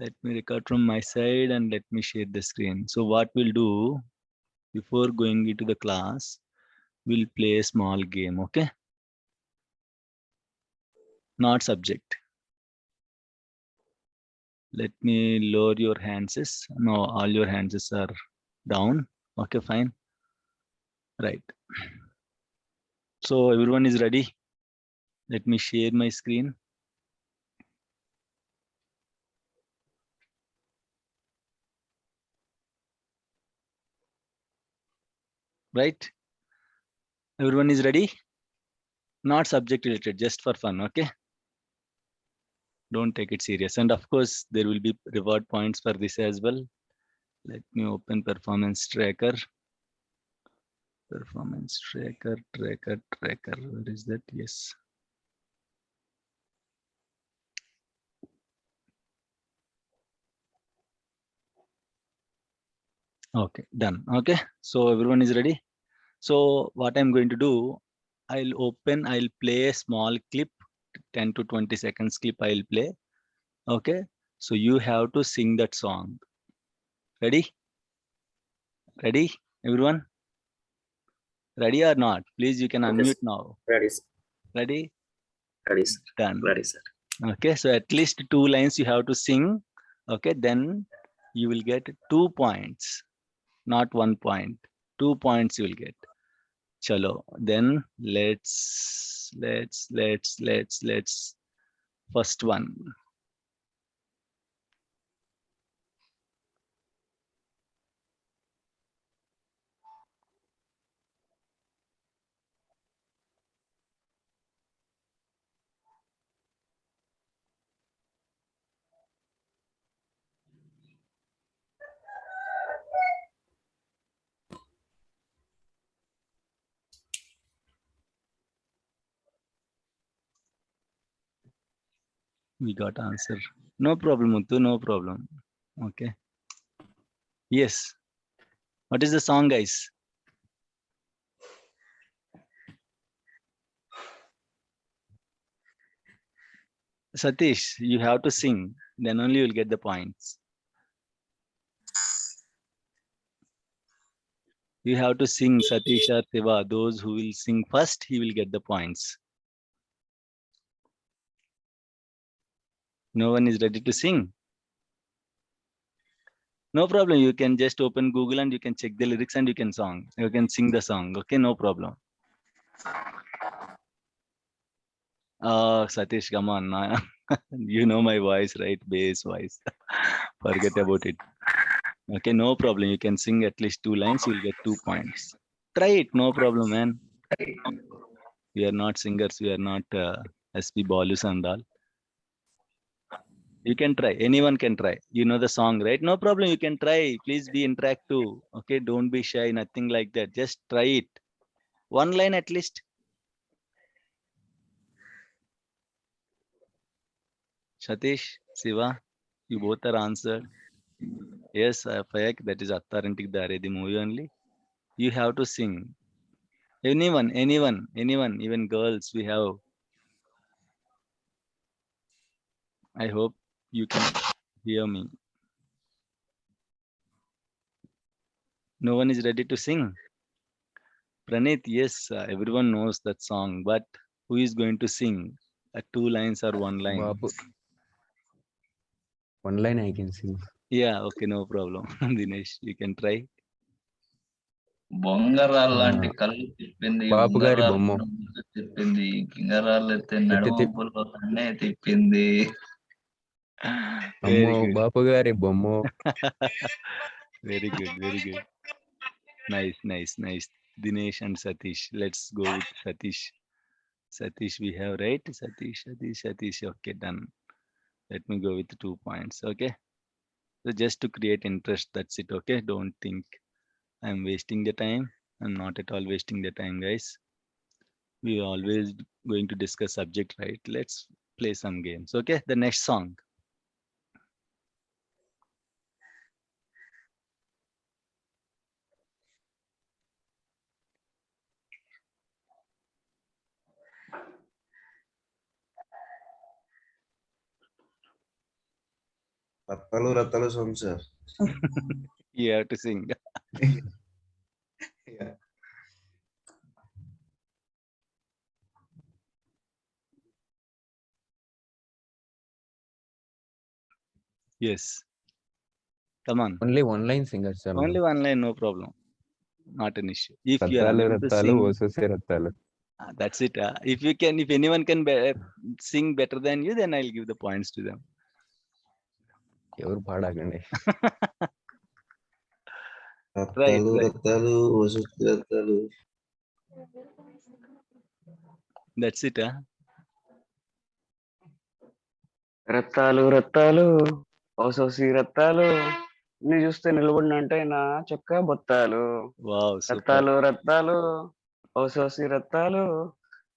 Let me record from my side and let me share the screen. So what we'll do before going into the class, we'll play a small game, okay? Not subject. Let me lower your hands. No, all your hands are down. Okay, fine. Right. So everyone is ready. Let me share my screen. Right. Everyone is ready. Not subject related, just for fun. Okay. Don't take it serious. And of course, there will be reward points for this as well. Let me open performance tracker. Performance tracker. Where is that? Yes. Okay, done. Okay, so everyone is ready. So what I'm going to do, I'll play a small clip, 10 to 20 seconds clip I'll play. Okay, so you have to sing that song. Ready? Ready, everyone? Ready or not? Please, you can unmute now. Ready, sir. Ready? Ready, sir. Done. Ready, sir. Okay, so at least 2 lines you have to sing. Okay, then you will get 2 points, not 1 point. 2 points you will get. Chalo, then let's first one. We got answer. No problem, Muthu, no problem. Okay. Yes. What is the song, guys? Satish, you have to sing. Then only you'll get the points. You have to sing, Satish or Siva. Those who will sing first, he will get the points. No one is ready to sing. No problem. You can just open Google and you can check the lyrics and you can sing the song. Okay, no problem. Satish, come on. You know my voice, right? Bass voice. Forget about it. Okay, no problem. You can sing at least 2 lines. You'll get 2 points. Try it. No problem, man. We are not singers. We are not SP Bolus and all. You can try. Anyone can try. You know the song, right? No problem. You can try. Please be interactive. Okay, don't be shy. Nothing like that. Just try it. 1 line at least. Satish, Siva, you both are answered. Yes, Fayak, that is Attarantik Dare, the movie only. You have to sing. Anyone, even girls, we have. I hope you can hear me. No one is ready to sing. Praneeth, yes, everyone knows that song, but who is going to sing? 2 lines or 1 line? Babu. 1 line I can sing. Yeah, okay, no problem. Dinesh, you can try. బొంగరాలు లాంటి కళ్ళు తిప్పింది బాపు గారి బొమ్మ. తిప్పింది గింగరాలు ఎత్తే నడుమపుల్లో కన్నే తిప్పింది అమ్మో బాపు గారి బొమ్మ. Very good, very good. Nice. Dinesh and Satish. Let's go with Satish. Satish, we have right. Satish. Okay, done. Let me go with 2 points. Okay. So just to create interest, that's it. Okay. Don't think I'm wasting the time. I'm not at all wasting the time, guys. We are always going to discuss subject, right? Let's play some games. Okay. The next song. Rattalu Rattalu song, sir. You have to sing. Yeah. Yes. Come on. Only one line singer, sir. Only one line, no problem. Not an issue. If you are Rattalu, able to Rattalu, sing, Osose Rattalu. that's it. If anyone can sing better than you, then I'll give the points to them. ఎవరు పాడకండి. Rattalu right. Rattalu Osose Rattalu. That's it. Rattalu Rattalu ఓసోసి Rattalu నీ చూస్తే నిలబడినంటే నా చొక్కా బొత్తాలు Wow, super. Rattalu Rattalu ఓసోసి Rattalu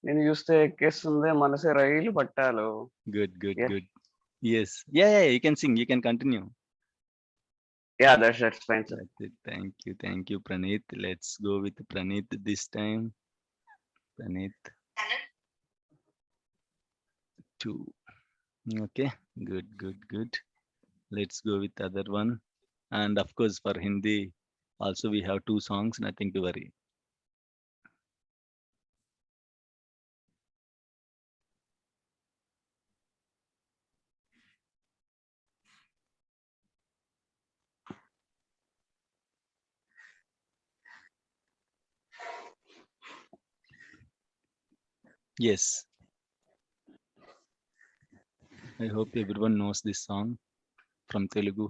నేను చూస్తే ఎక్కేస్తుంది మనసే రైలు పట్టాలు. Good, good, Yeah. good. Yes. Yeah, you can sing. You can continue. Yeah, that's fine, sir. That's it. Thank you, Praneeth. Let's go with Praneeth this time. Praneeth. 2. Okay, good. Let's go with other one. And of course, for Hindi, also we have 2 songs, nothing to worry. Yes. I hope everyone knows this song from Telugu.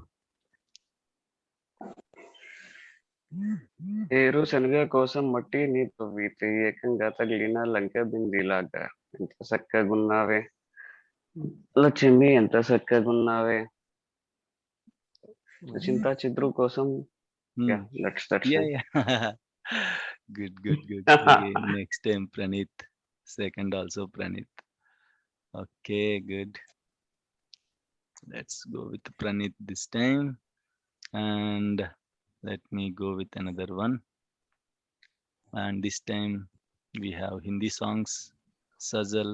ఏరు శనగ కోసం మట్టి నీ తవ్వితే ఏకంగా తగిలిన లంక బిందిలాగా ఎంత చక్కగున్నావే లక్ష్మి ఎంత చక్కగున్నావే చింతా చిద్రు కోసం. Hmm. Yeah, that's Yeah, fine. yeah. Good. Okay, next time Praneeth. Second also Praneeth. Okay, good. Let's go with Praneeth this time. And let me go with another one. And this time we have Hindi songs, Sajal,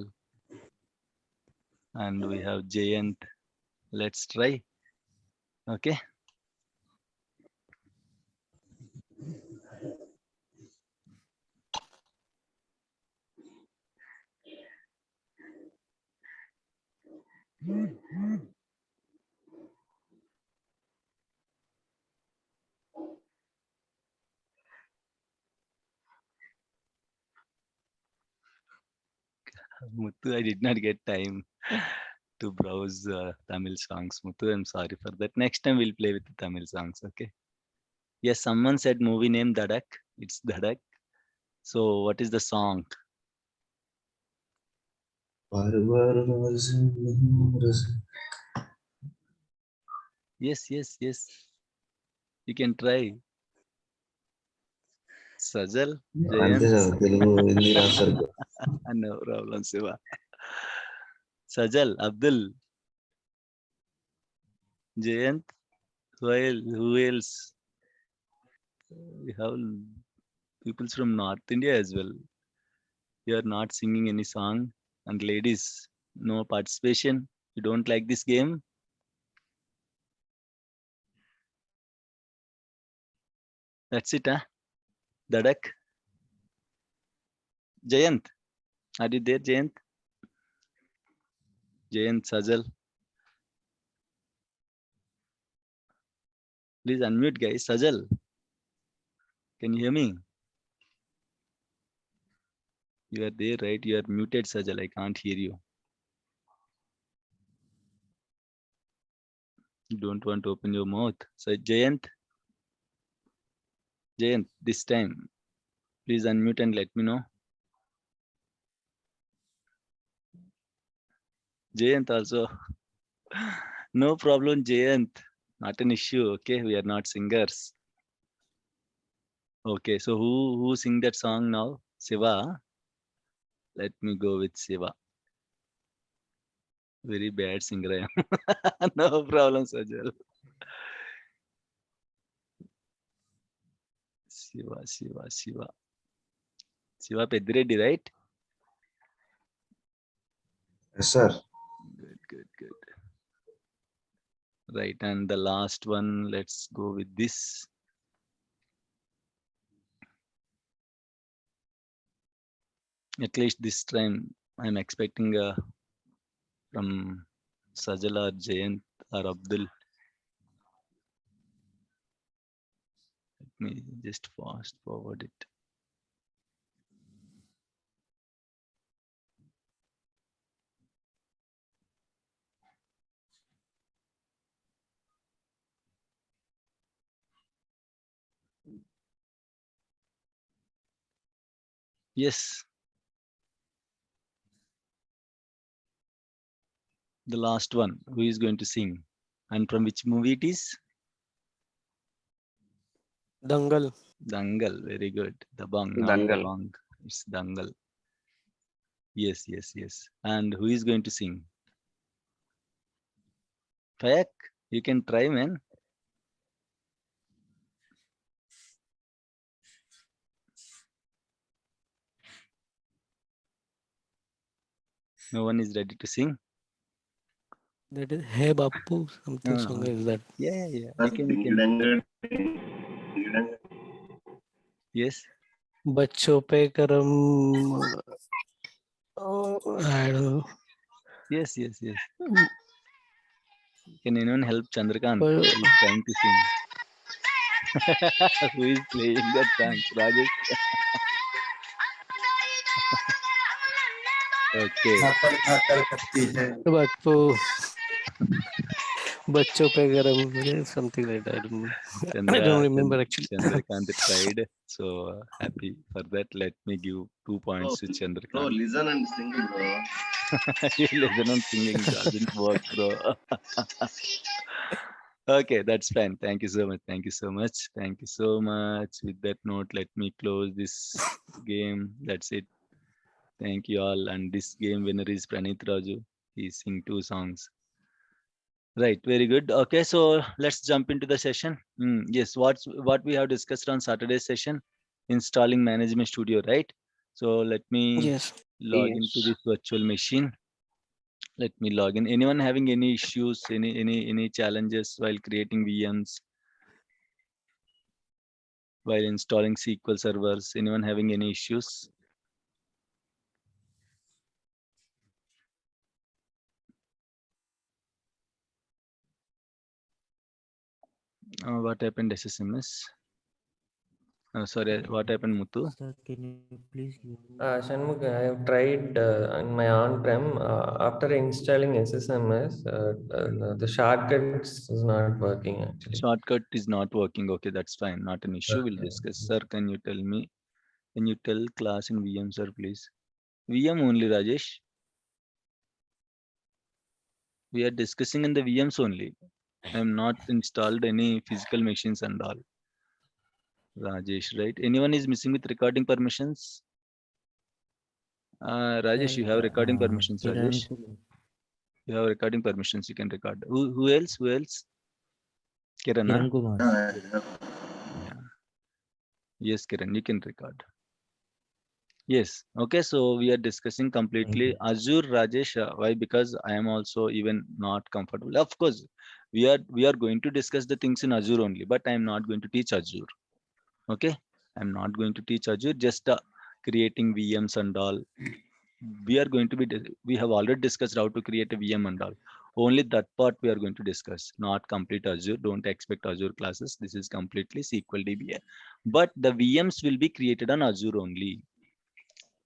and we have Jayant. Let's try. Okay. Muthu, I did not get time to browse Tamil songs. Muthu, I'm sorry for that. Next time we'll play with the Tamil songs, okay? Yes, someone said movie name Dhadak. It's Dhadak. So what is the song? Baru baru razım. Yes. You can try. Sajal, అంతే Jayant. Sir Telugu Hindi రాస్తారు. No problem, Siva. Sajal, Abdul, Jayant, who else? We have people from North India as well. You are not singing any song. And ladies, no participation. You don't like this game? That's it, huh? Dadak. Jayant. Are you there, Jayant? Jayant, Sajal. Please unmute, guys. Sajal. Can you hear me? You are there, right? You are muted, Sajal. I can't hear you. You don't want to open your mouth. So, Jayant, this time, please unmute and let me know. Jayant also. No problem, Jayant. Not an issue. Okay, we are not singers. Okay, so who sing that song now? Siva. Let me go with Siva. Very bad singer I am. No problem, Sajal. Siva Peddireddy, right? Yes, sir. Good. Right, and the last one, let's go with this. At least this time, I'm expecting from Sajal or Jayant or Abdul. Let me just fast forward it. Yes, the last one. Who is going to sing? And from which movie it is? Dangal. Dangal. Very good. Dabang, not Dangal. Dabang. It's Dangal. Yes, yes, yes. And who is going to sing? Fayak, you can try, man. No one is ready to sing. That is Hey Bapu. Something song is that. Yeah, yeah, yeah. You can. Yes. बच्चों पे करम. I don't know. Yes, yes, yes. Can anyone help Chandrakant? Well- He's trying to sing. Who is playing that song? Rajesh. Okay. Bapu. बच्चों पे करम. Something like that. I don't know. I don't remember actually. Chandrakant tried. So happy for that. Let me give 2 points to Bro, Chandrakant. listen and sing, bro. Listen on singing doesn't work, bro. Okay, that's fine. Thank you so much. Thank you so much. Thank you so much. With that note, let me close this game. That's it. Thank you all. And this game winner is Pranit Raju. He sing 2 songs. Right, very good. Okay, so let's jump into the session. Yes, what we have discussed on Saturday's session, installing Management Studio, right? So let me Yes. log into this virtual machine. Let me log in. Anyone having any issues, any challenges while creating VMs, while installing SQL servers? Anyone having any issues? What happened, SSMS? Sorry, what happened, Muthu? Sir, can you please give me? Shanmugh, I have tried in my on-prem after installing SSMS, the shortcuts is not working actually. Shortcut is not working. Okay, that's fine. Not an issue. We'll Okay. discuss. Sir, can you tell me? Can you tell class in VM, sir, please? VM only, Rajesh. We are discussing in the VMs only. I am not installed any physical machines and all. Rajesh, right? Anyone is missing with recording permissions? Rajesh, you have recording permissions, Rajesh. You have recording permissions. You can record. Who else? Who else? Kiran, huh? Kiran Kumar. Yes, Kiran, you can record. Yes. Okay. So we are discussing completely Azure, Rajesh. Why? Because I am also even not comfortable. Of course, we are going to discuss the things in Azure only, but I am not going to teach Azure. Okay. I'm not going to teach Azure. Just creating VMs and all. We are going to be. We have already discussed how to create a VM and all. Only that part we are going to discuss. Not complete Azure. Don't expect Azure classes. This is completely SQL DB. But the VMs will be created on Azure only.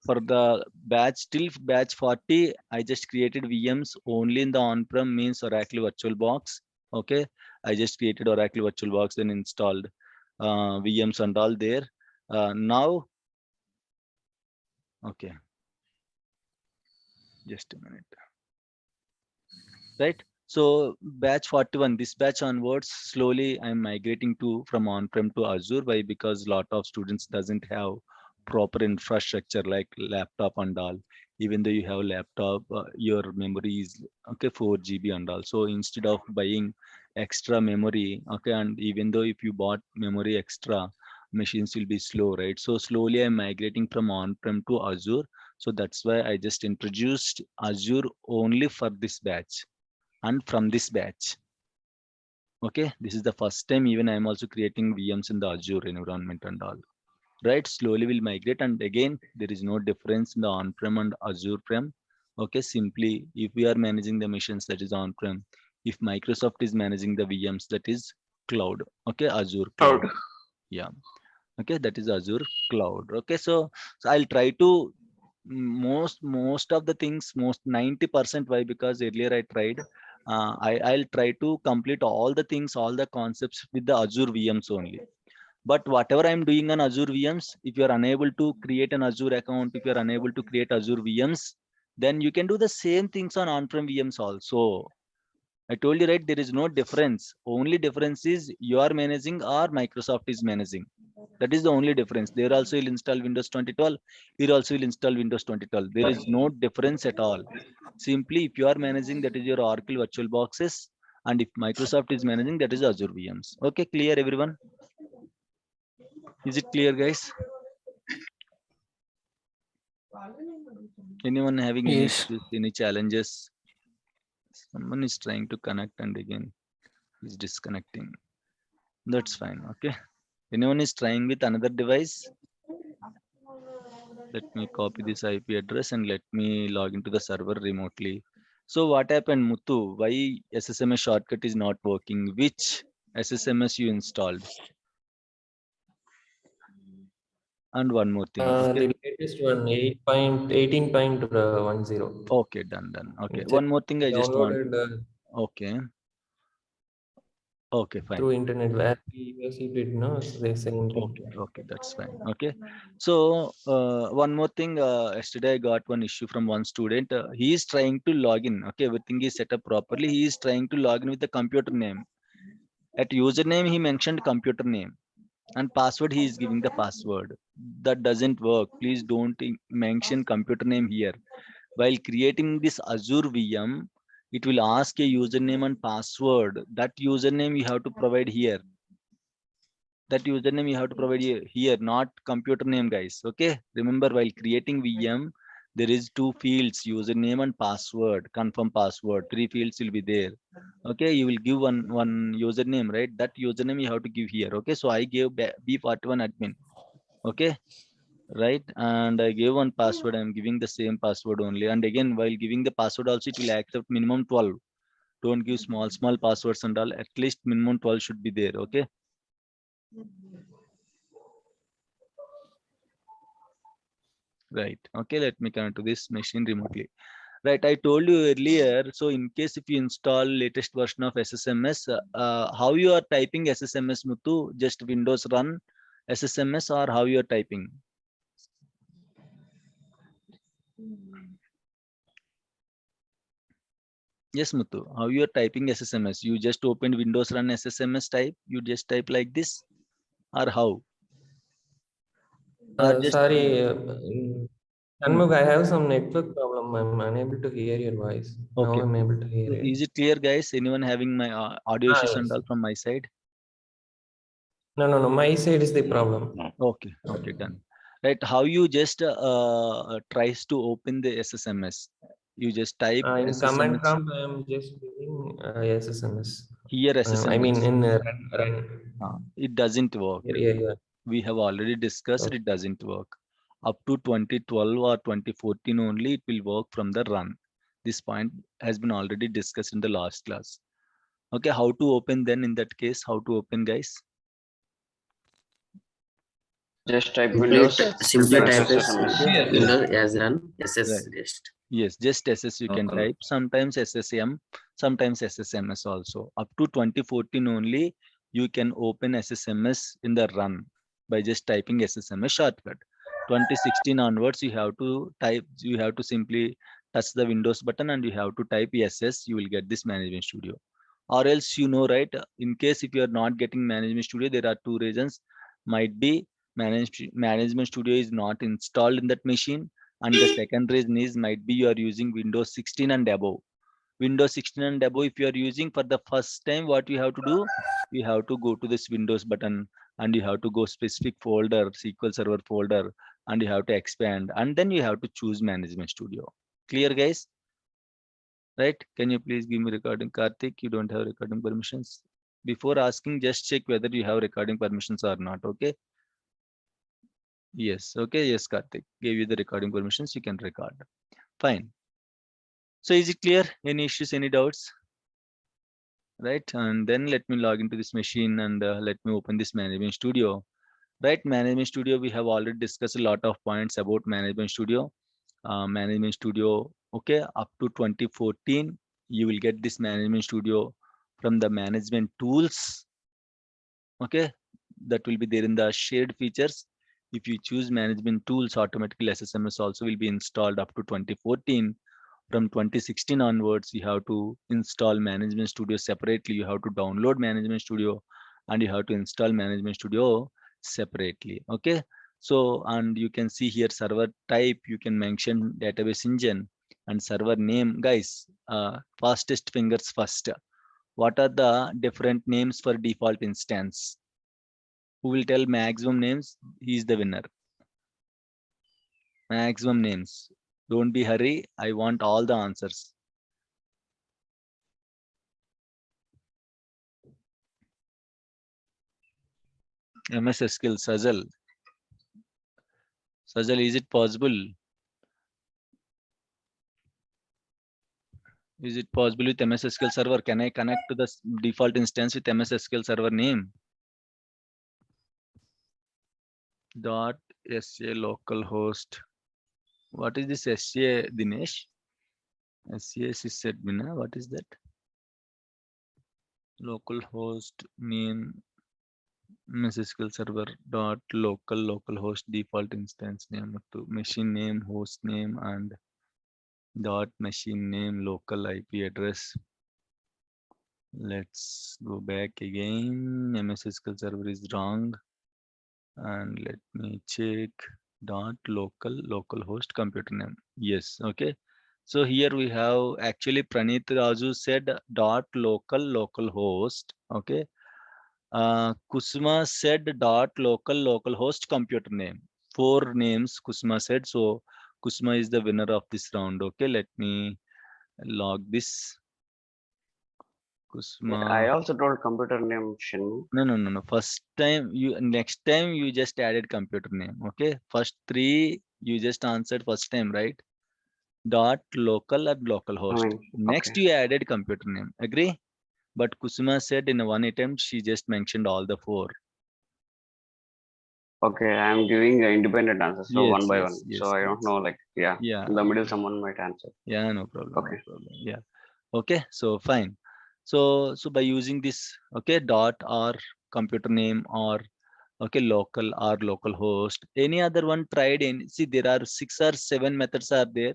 For the batch till batch 40, I just created VMs only in the on-prem, means Oracle VirtualBox. Okay, I just created Oracle VirtualBox, then installed VMs and all there. Now, okay, just a minute. Right. So batch 41, this batch onwards, slowly I'm migrating from on-prem to Azure. Why? Because a lot of students doesn't have proper infrastructure like laptop and all. Even though you have laptop, your memory is okay 4 GB and all. So instead of buying extra memory, okay, and even though if you bought memory extra, machines will be slow, right? So slowly I'm migrating from on-prem to Azure. So that's why I just introduced Azure only for this batch and from this batch. Okay, this is the first time even I am also creating VMs in the Azure environment and all. Right, slowly we'll migrate, and again there is no difference in the on-prem and Azure prem. Okay, simply if we are managing the machines, that is on-prem. If Microsoft is managing the VMs, that is cloud. Okay, Azure cloud. Yeah. Okay, that is Azure cloud. Okay, so I'll try to most of the things, most 90%. Why? Because earlier I tried. I'll try to complete all the things, all the concepts with the Azure VMs only. But whatever I'm doing on Azure VMs, if you're unable to create an Azure account, if you're unable to create Azure VMs, then you can do the same things on on-prem VMs also. I told you, right, there is no difference. Only difference is you are managing or Microsoft is managing. That is the only difference. There also will install Windows 2012. Here also will install Windows 2012. There is no difference at all. Simply, if you are managing, that is your Oracle virtual boxes. And if Microsoft is managing, that is Azure VMs. Okay, clear everyone? Is it clear, guys? Anyone having any Yes. issues, any challenges? Someone is trying to connect and again is disconnecting. That's fine. Okay. Anyone is trying with another device? Let me copy this IP address and let me log into the server remotely. So what happened, Muthu? Why SSMS shortcut is not working? Which SSMS you installed? And one more thing. Okay. The latest one, 8.18.10. Okay, done. Okay. One more thing I just want. Okay. Okay, fine. Through internet, where we received it, no? So they sent it. Okay, that's fine. Okay. So one more thing, yesterday I got one issue from one student. He is trying to log in. Okay, everything is set up properly. He is trying to log in with the computer name. At username, he mentioned computer name, and password he is giving the password. That doesn't work. Please don't mention computer name here. While creating this Azure VM, it will ask a username and password. That username you have to provide here. That username you have to provide here, not computer name, guys. Okay, remember, while creating VM, there is 2 fields, username and password, confirm password. 3 fields will be there. Okay, you will give one username, right? That username you have to give here. Okay, so I gave B41 admin. Okay, right, and I gave one password. I'm giving the same password only, and again, while giving the password also, it will accept minimum 12. Don't give small passwords and all. At least minimum 12 should be there. Okay. Right. Okay, let me connect to this machine remotely. Right, I told you earlier. So in case if you install latest version of SSMS, how you are typing SSMS, Muthu? Just Windows run SSMS, or how you are typing? Yes, Muthu. How you are typing SSMS? You just opened Windows run SSMS type. You just type like this, or how? Sorry, Shanmugh, I have some network problem. I'm unable to hear your voice. Okay. Now I'm able to hear it. Is it clear, guys? Anyone having my audio issues and all from my side? No. My side is the problem. Okay, done. Right, how you just tries to open the SSMS? You just type In SSMS. command prompt, I am just doing SSMS. Here SSMS. I mean in run. It doesn't work. Yeah. We have already discussed it doesn't work. Up to 2012 or 2014 only it will work from the run. This point has been already discussed in the last class. Okay, how to open then in that case? How to open, guys? Just type Windows. Simply type SSMS. Windows as run SS just. Yes, just SS you can type. Sometimes SSM, sometimes SSMS also. Up to 2014 only you can open SSMS in the run by just typing SSMS shortcut. 2016 onwards you have to type, you have to simply touch the Windows button and you have to type SS. You will get this Management Studio. Or else, you know, right, in case if you are not getting Management Studio, there are 2 reasons. Might be Management Studio is not installed in that machine, and the second reason is might be you are using Windows 16 and above. Windows 16 and above, if you are using for the first time, what you have to do, you have to go to this Windows button and you have to go specific folder, SQL Server folder, and you have to expand, and then you have to choose Management Studio. Clear, guys? Right? Can you please give me recording, Karthik? You don't have recording permissions. Before asking, just check whether you have recording permissions or not. Okay. Yes. Okay. Yes, Karthik gave you the recording permissions. You can record. Fine. So is it clear? Any issues? Any doubts? Right. And then let me log into this machine and let me open this Management Studio. Right. Management Studio. We have already discussed a lot of points about Management Studio. Management Studio. Okay. Up to 2014, you will get this Management Studio from the management tools. Okay, that will be there in the shared features. If you choose management tools, automatically SSMS also will be installed up to 2014. From 2016 onwards, you have to install Management Studio separately. You have to download Management Studio and you have to install Management Studio separately. Okay, so and you can see here server type, you can mention database engine and server name. Guys, fastest fingers first. What are the different names for default instance? Who will tell maximum names? He is the winner. Maximum names. Don't be hurry. I want all the answers. MS SQL, Sajal. Sajal, is it possible? Is it possible with MS SQL Server? Can I connect to the default instance with MS SQL Server name? Dot SA localhost. What is this SA, Dinesh? SA sysadmin. What is that? Localhost name MS SQL Server dot localhost default instance name to machine name, host name, and dot machine name, local IP address. Let's go back again. MS SQL Server is wrong. And let me check dot localhost computer name. Yes, okay. So here we have actually Praneeth Raju said dot localhost. Okay. Kusma said dot localhost computer name. 4 names Kusma said. So Kusma is the winner of this round. Okay, let me log this. Kusma. I also told computer name Shinmu. No. First time next time you just added computer name. Okay. First 3 you just answered first time, right? Dot local and localhost. Next okay. you added computer name. Agree? But Kusuma said in one attempt she just mentioned all the 4. Okay, I'm giving independent answers, so Yes, one by yes, one. yes, So I don't yes. know, like, yeah, Yeah. in the middle someone might answer. Yeah, no problem. Okay. No problem. Yeah. Okay, so fine. So by using this, okay, dot or computer name or okay, local or localhost. Any other one tried in? See, there are 6 or 7 methods are there.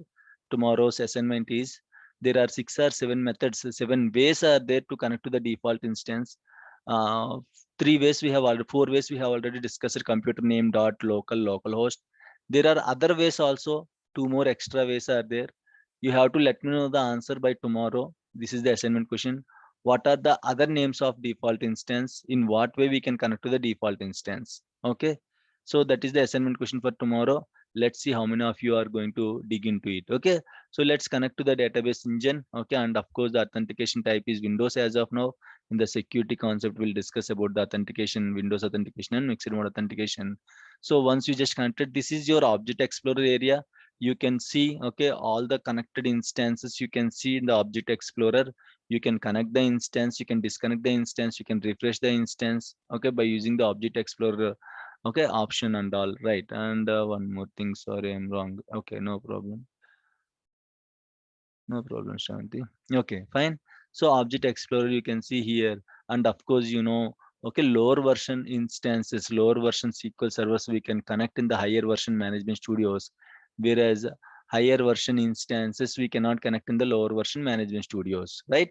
Tomorrow's assignment is there are 6 or 7 methods, 7 ways are there to connect to the default instance. 3 ways we have already, 4 ways we have already discussed. Computer name dot localhost. There are other ways also. 2 more extra ways are there. You have to let me know the answer by tomorrow. This is the assignment question. What are the other names of default instance? In what way we can connect to the default instance? Okay, so that is the assignment question for tomorrow. Let's see how many of you are going to dig into it. Okay, so let's connect to the database engine. Okay, and of course the authentication type is Windows as of now. In the security concept, we'll discuss about the authentication, Windows authentication and mixed mode authentication. So once you just connected, this is your Object Explorer area. You can see, okay, all the connected instances you can see in the Object Explorer. You can connect the instance, you can disconnect the instance, you can refresh the instance, okay, by using the Object Explorer, okay, option and all, right? And one more thing, sorry, I'm wrong. Okay, no problem. No problem, Shanti. Okay, fine. So Object Explorer, you can see here, and of course, you know, okay, lower version instances, lower version SQL servers, we can connect in the higher version Management Studios, whereas higher version instances, we cannot connect in the lower version Management Studios, right?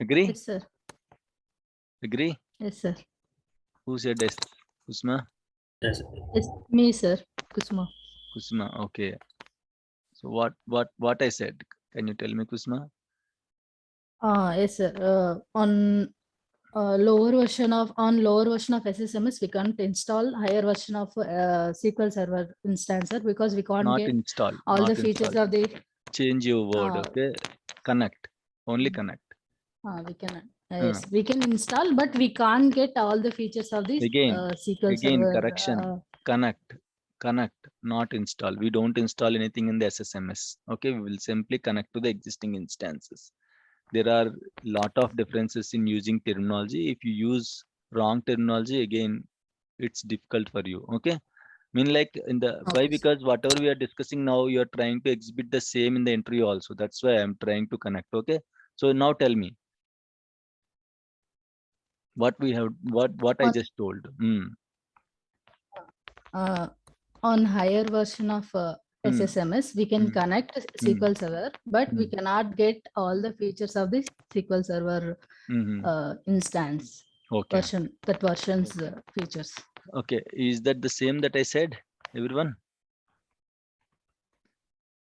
Agree? Yes, sir. Agree? Yes, sir. Who said this? Kusma? Yes. It's me, sir. Kusma. Kusma, okay. So what I said? Can you tell me, Kusma? Yes, sir. On lower version of SSMS, we can't install higher version of SQL Server instance, sir, because we can't Not get install. all Not the features install. of the Change your word, okay? Connect. Only connect. We can, yes, we can install, but we can't get all the features of this Again, SQL again, Server. correction. Connect, not install. We don't install anything in the SSMS. Okay, we will simply connect to the existing instances. There are lot of differences in using terminology. If you use wrong terminology, again, it's difficult for you. Okay, mean like in the why, Okay. because whatever we are discussing now, you are trying to exhibit the same in the interview also. That's why I'm trying to connect. Okay, so now tell me what we have, what I On- just told. On higher version of SSMS, we can connect SQL Server, but we cannot get all the features of this SQL Server instance Okay. version, that version's features. Okay, is that the same that I said, everyone?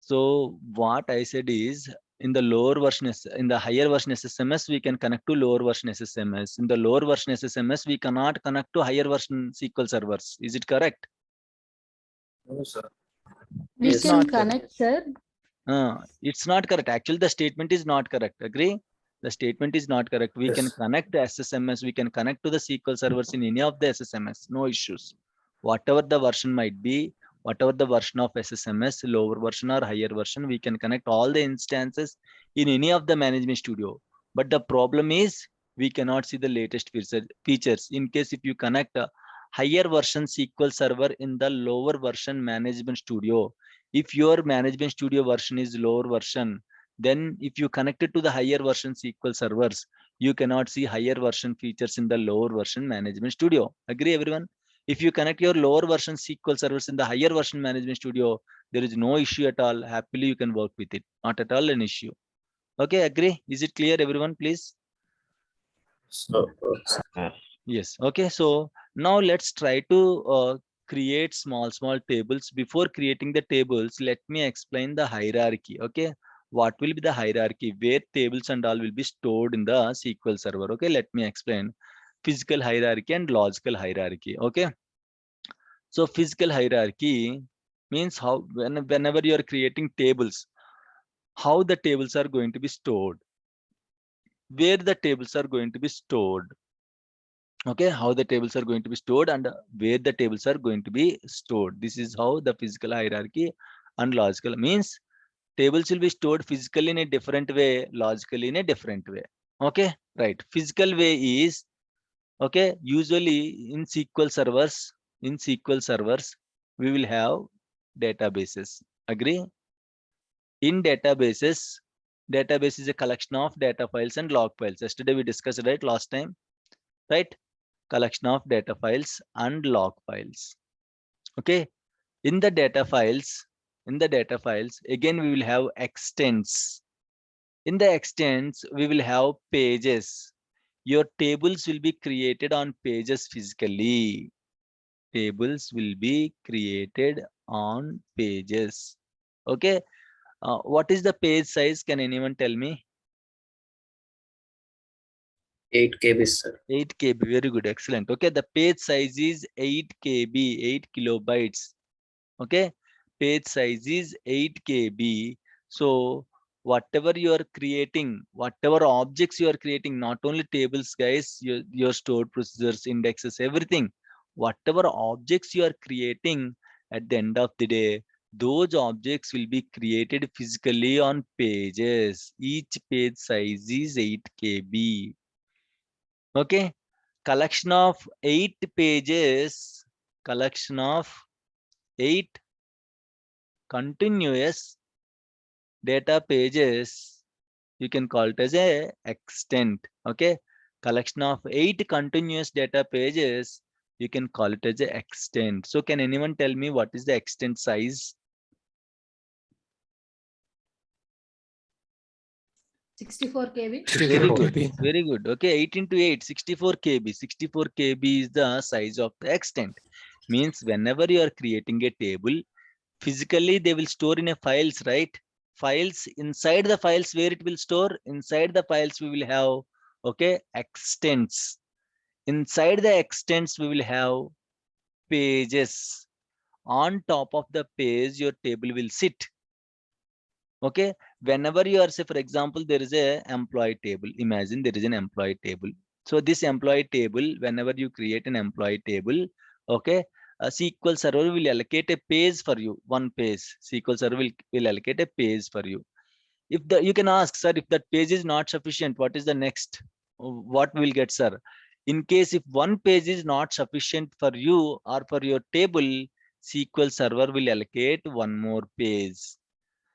So what I said is, in the lower version, in the higher version SSMS, we can connect to lower version SSMS. In the lower version SSMS, we cannot connect to higher version SQL servers. Is it correct? No, sir. We Yes, can not connect, sir. It's not correct. Actually, the statement is not correct. Agree? The statement is not correct. We can Yes. connect the SSMS. We can connect to the SQL servers in any of the SSMS. No issues. Whatever the version might be, whatever the version of SSMS, lower version or higher version, we can connect all the instances in any of the management studio. But the problem is we cannot see the latest features. In case if you connect a higher version SQL server in the lower version management studio, if your management studio version is lower version, then if you connect it to the higher version SQL servers, you cannot see higher version features in the lower version management studio. Agree, everyone? If you connect your lower version SQL servers in the higher version management studio, there is no issue at all. Happily, you can work with it. Not at all an issue. Okay, agree? Is it clear, everyone, please? So, Yes. Okay. So now let's try to create small tables. Before creating the tables, let me explain the hierarchy. Okay. What will be the hierarchy where tables and all will be stored in the SQL server? Okay. Let me explain physical hierarchy and logical hierarchy. Okay. So physical hierarchy means how whenever you are creating tables, how the tables are going to be stored, where the tables are going to be stored. Okay, how the tables are going to be stored and where the tables are going to be stored. This is how the physical hierarchy and logical means tables will be stored physically in a different way, logically in a different way. Okay, right. Physical way is, okay, usually in SQL servers, we will have databases. Agree? In database is a collection of data files and log files. Yesterday we discussed, right, last time, right? Collection of data files and log files. Okay, in the data files, again we will have extents. In the extents, we will have pages. Your tables will be created on pages physically. Tables will be created on pages. Okay, what is the page size? Can anyone tell me? 8 KB, sir. 8 KB, very good, excellent. Okay, the page size is 8 KB, 8 kilobytes. Okay, page size is 8 KB. So whatever you are creating, whatever objects you are creating, not only tables, guys, your stored procedures, indexes, everything, whatever objects you are creating, at the end of the day, those objects will be created physically on pages. Each page size is 8 KB. Okay, collection of 8 pages, collection of 8 continuous data pages, you can call it as a extent. Okay, collection of 8 continuous data pages, you can call it as a extent. So can anyone tell me what is the extent size? 64 KB. Very good, very good. Okay, 8 into 8, 64 KB. 64 KB is the size of the extent. Means whenever you are creating a table, physically they will store in a files, right? Files, inside the files, where it will store, inside the files we will have, okay, extents. Inside the extents we will have pages. On top of the page your table will sit. Okay, whenever you are, say for example, there is a employee table. Imagine there is an employee table. So this employee table, whenever you create an employee table, okay, a SQL server will allocate a page for you, one page. SQL server will allocate a page for you. If the, you can ask, sir, if that page is not sufficient, what is the next? What will get, sir? In case if one page is not sufficient for you or for your table, SQL server will allocate one more page.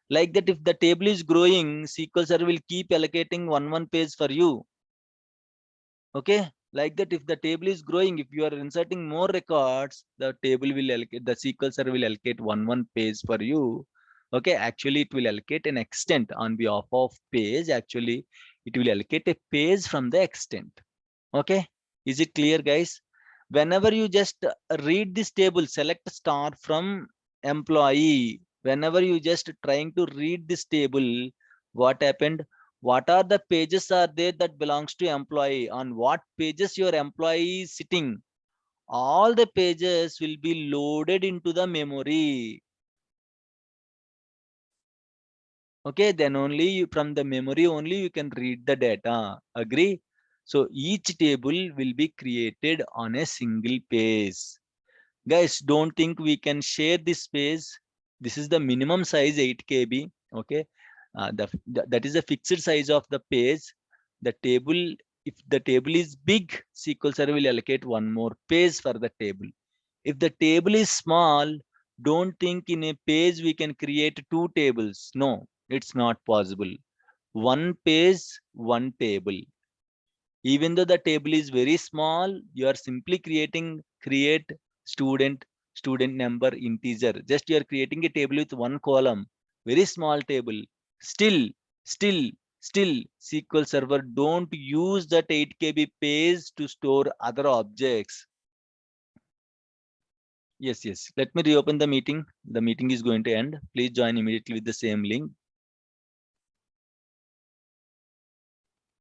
Like that, if the table is growing, SQL server will keep allocating one page for you. Okay, like that, if the table is growing, if you are inserting more records, the table will allocate, the SQL server will allocate one page for you. Okay, actually it will allocate an extent on behalf of page. Actually, it will allocate a page from the extent. Okay, is it clear, guys? Whenever you just read this table, select star from employee. Whenever you just trying to read this table, what happened? What are the pages are there that belongs to employee? On what pages your employee is sitting? All the pages will be loaded into the memory. Okay, then only you, from the memory only you can read the data. Agree? So each table will be created on a single page. Guys, don't think we can share this page. This is the minimum size 8 KB. Okay, that is the fixed size of the page. The table, if the table is big, SQL Server will allocate one more page for the table. If the table is small, don't think in a page we can create two tables. No, it's not possible. One page, one table. Even though the table is very small, you are simply create student number integer. Just you are creating a table with one column, very small table. Still SQL Server don't use that 8 KB page to store other objects. Yes. Let me reopen the meeting. The meeting is going to end. Please join immediately with the same link.